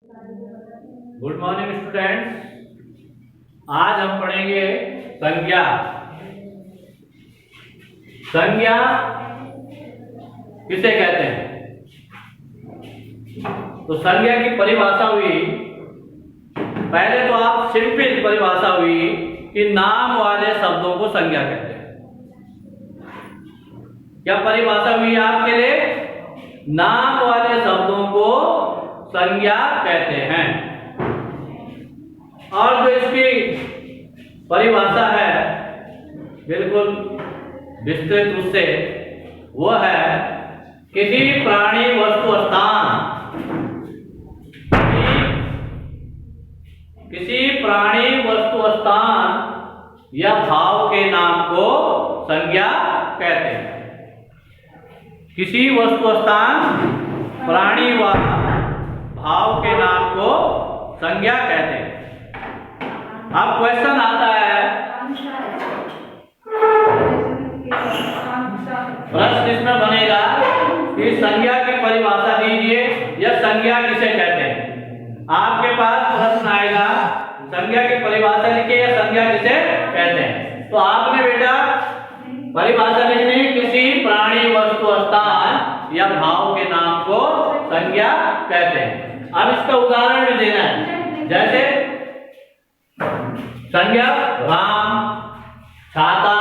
Good morning students. आज हम पढ़ेंगे संज्ञा। संज्ञा किसे कहते हैं? तो संज्ञा की परिभाषा हुई, पहले तो आप सिंपल परिभाषा हुई कि नाम वाले शब्दों को संज्ञा कहते हैं। क्या परिभाषा हुई आपके लिए? नाम वाले शब्दों को संज्ञा कहते हैं। और जो इसकी परिभाषा है बिल्कुल विस्तृत रूप से, वो है किसी प्राणी वस्तु स्थान, किसी प्राणी वस्तु स्थान या भाव के नाम को संज्ञा कहते हैं। किसी वस्तु स्थान, प्राणी व भाव के नाम को संज्ञा कहते हैं। अब क्वेश्चन आता है, प्रश्न इसमें बनेगा कि संज्ञा की परिभाषा दीजिए या संज्ञा किसे कहते हैं। आपके पास प्रश्न आएगा संज्ञा की परिभाषा लिखिए या संज्ञा किसे कहते हैं। तो आपने बेटा परिभाषा लिखनी है, किसी प्राणी वस्तु स्थान या भाव के नाम को संज्ञा कहते हैं। अब इसका उदाहरण भी देना है, जैसे संज्ञा राम, छाता,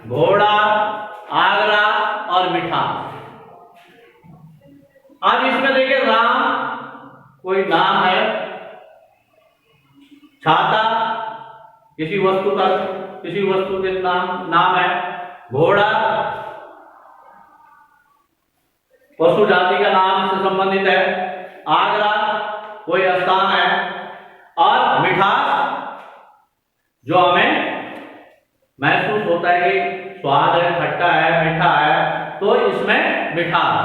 घोड़ा, आगरा और मिठास। अब इसमें देखिए, राम कोई नाम है, छाता किसी वस्तु के नाम है, घोड़ा पशु जाति का नाम से संबंधित है, आगरा कोई स्थान है, और मिठास जो हमें महसूस होता है कि स्वाद है, खट्टा है, मीठा है, तो इसमें मिठास।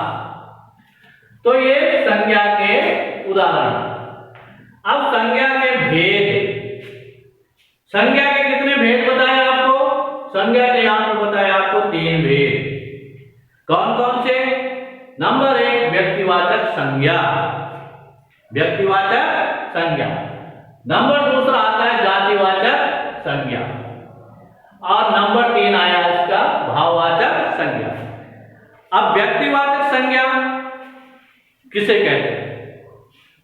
तो ये संज्ञा के उदाहरण। अब संज्ञा के भेद, संज्ञा के कितने भेद बताए आपको? संज्ञा के यहां पर बताए आपको 3 भेद। कौन कौन से? नंबर 1 व्यक्तिवाचक संज्ञा, व्यक्तिवाचक संज्ञा। नंबर 2 आता है जातिवाचक संज्ञा, और नंबर 3 आया इसका भाववाचक संज्ञा। अब व्यक्तिवाचक संज्ञा किसे कहते हैं?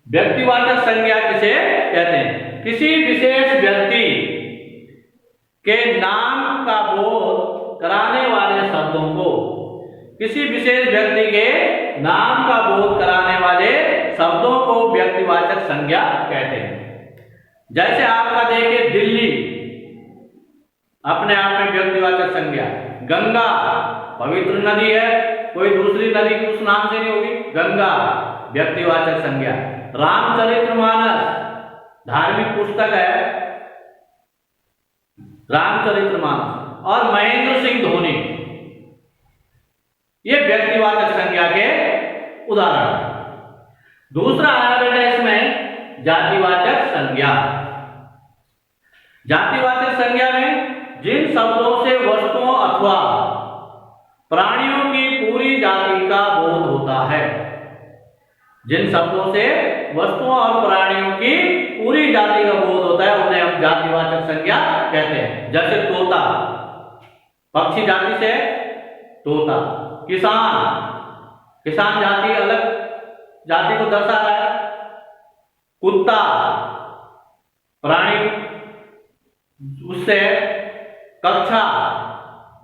व्यक्तिवाचक संज्ञा किसे कहते हैं? किसी विशेष व्यक्ति के नाम का बोध कराने वाले शब्दों को, किसी विशेष व्यक्ति के नाम का बोध कराने वाले शब्दों को व्यक्तिवाचक संज्ञा कहते हैं। जैसे आपका देखिए दिल्ली, अपने आप में व्यक्तिवाचक संज्ञा। गंगा पवित्र नदी है, कोई दूसरी नदी उस नाम से नहीं होगी, गंगा व्यक्तिवाचक संज्ञा। रामचरितमानस धार्मिक पुस्तक है, रामचरितमानस। और महेंद्र सिंह धोनी, ये व्यक्तिवाचक संज्ञा के उदाहरण। दूसरा आया बेटा इसमें जातिवाचक संज्ञा। जातिवाचक संज्ञा में जिन शब्दों से वस्तुओं अथवा प्राणियों की पूरी जाति का बोध होता है, जिन शब्दों से वस्तुओं और प्राणियों की पूरी जाति का बोध होता है, उन्हें हम जातिवाचक संज्ञा कहते हैं। जैसे तोता, पक्षी जाति से तोता। किसान, किसान जाति अलग जाति को दर्शा रहा है। कुत्ता प्राणी, उससे कक्षा,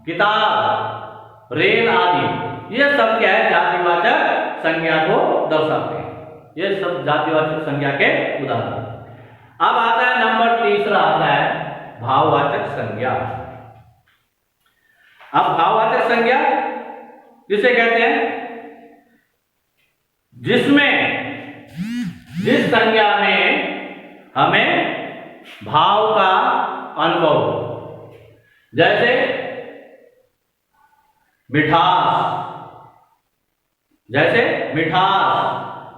किताब, रेल आदि, ये सब क्या है? जातिवाचक संज्ञा को दर्शाते हैं। ये सब जातिवाचक संज्ञा के उदाहरण। अब आता है नंबर 3 आता है भाववाचक संज्ञा। अब भाववाचक संज्ञा किसे कहते हैं? जिस संज्ञा में हमें भाव का अनुभव, जैसे मिठास,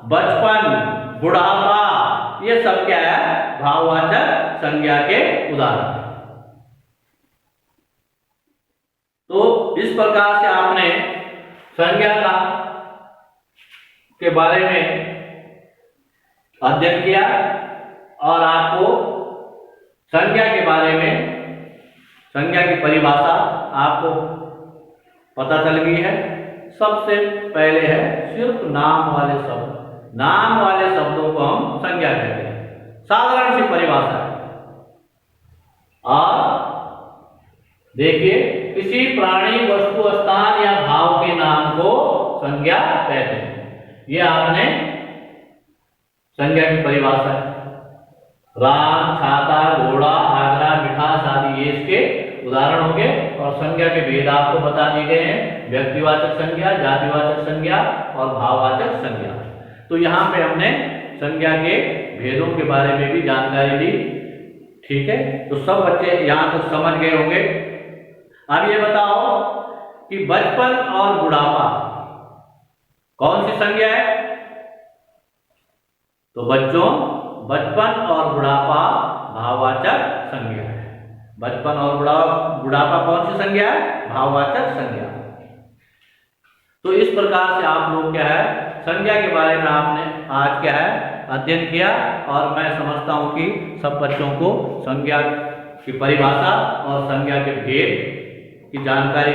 बचपन, बुढ़ापा, ये सब क्या है? भाववाचक संज्ञा के उदाहरण। तो इस प्रकार से आपने संज्ञा के बारे में अध्ययन किया और आपको संज्ञा के बारे में, संज्ञा की परिभाषा आपको पता चल गई है। सबसे पहले है सिर्फ नाम वाले शब्द, नाम वाले शब्दों को हम संज्ञा कहते हैं, साधारण सी परिभाषा है। और देखिए, किसी प्राणी, वस्तु, स्थान या भाव के नाम को संज्ञा कहते हैं। ये आपने संज्ञा की परिभाषा है। राम, छाता, घोड़ा, आगरा, मिठास आदि ये इसके उदाहरण होंगे। और संज्ञा के भेद आपको बता दिए गए हैं, व्यक्तिवाचक संज्ञा, जातिवाचक संज्ञा और भाववाचक संज्ञा। तो यहाँ पे हमने संज्ञा के भेदों के बारे में भी जानकारी दी। ठीक है, तो सब बच्चे यहाँ तक समझ गए होंगे। अब ये बताओ कि बचपन और बुढ़ापा कौन सी संज्ञा है? तो बच्चों, बचपन और बुढ़ापा भाववाचक संज्ञा है। बचपन और बुढ़ापा कौन सी संज्ञा है? भाववाचक संज्ञा। तो इस प्रकार से आप लोग क्या है, संज्ञा के बारे में आपने आज क्या है अध्ययन किया। और मैं समझता हूं कि सब बच्चों को संज्ञा की परिभाषा और संज्ञा के भेद की जानकारी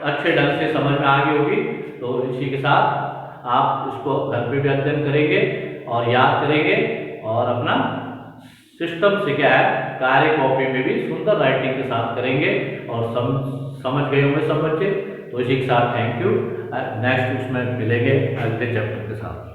अच्छे ढंग से समझ में आ गई होगी। तो इसी के साथ आप इसको घर पे भी अध्ययन करेंगे और याद करेंगे और अपना सिस्टम से क्या है कार्य कॉपी में भी सुंदर राइटिंग के साथ करेंगे। और समझ गए होंगे सब बच्चे। तो इसी के साथ थैंक यू। नेक्स्ट उसमें मिलेंगे अगले चैप्टर के साथ।